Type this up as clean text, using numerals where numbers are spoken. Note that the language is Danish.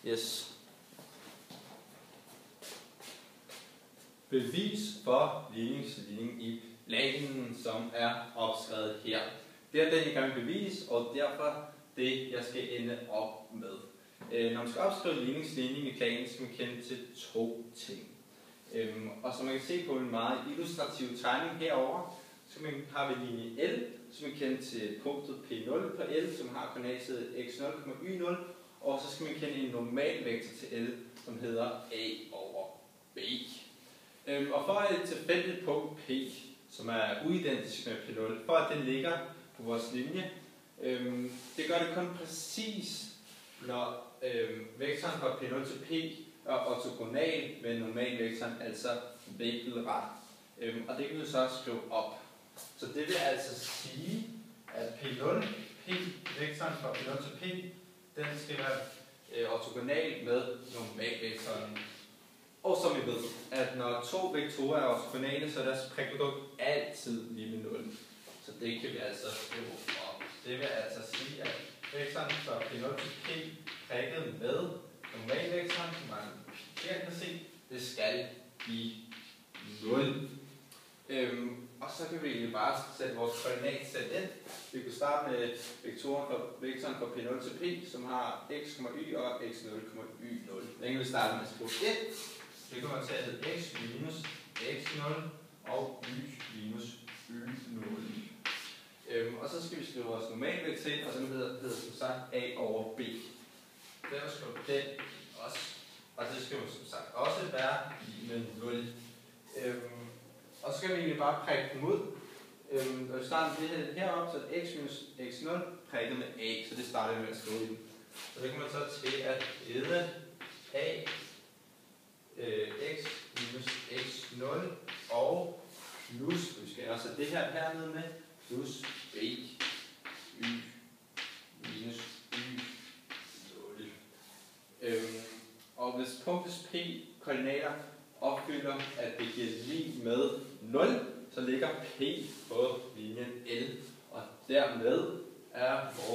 Yes. Bevis for ligningsligning i planen, som er opskrevet her. Det er den, jeg gerne vil bevise, og derfor det, jeg skal ende op med. Når man skal opskrive ligningsligning i planen, skal man kende til to ting. Og som man kan se på en meget illustrativ tegning herovre, så har vi linje L, som man kender til punktet P0 på L, som har koordinatet x0, y0, og så skal man kende en normal vektor til L, som hedder A over B. Og for et tilfældigt punkt P, som er uidentisk med P0, for at den ligger på vores linje, det gør det kun præcis, når vektoren fra P0 til P er ortogonal med normalvektoren, altså vinkelret. Og det kan vi så også skrive op. Så det vil altså sige, at P0, P-vektoren fra P0 til P, den skal være ortogonal med normalvektoren. Og som vi ved, at når to vektorer er ortogonale, så er deres prikprodukt altid lige med 0. Så det kan vi altså skrive op. Det vil altså sige, at vektoren fra P0 til P prikket med normalvektoren, som man her kan se, det skal blive 0. Og så kan vi egentlig bare sætte vores koordinatsæt ind. Vi kan starte med vektoren fra P0 til P, som har x, y og x0, y0. Den kan vi starte med at skrive 1. Det kommer til at hedde x minus x0 og y minus y0. Og så skal vi skrive vores normalvektor ind, og den hedder som sagt a over b. Den skriver den også, og det skal jo som sagt også være lige med 0. Og så skal vi egentlig bare prikke dem ud. Når vi starter med det heroppe, så er det x minus x0 prikket med a, så det starter med at skrive i den. Så det kommer så til at hedde a x minus x0 og plus, vi skal også have det her hernede med, plus b y minus y0. Og hvis punktets p-koordinater opfylder, at det giver lig med 0, så ligger p på linjen L, og dermed er vores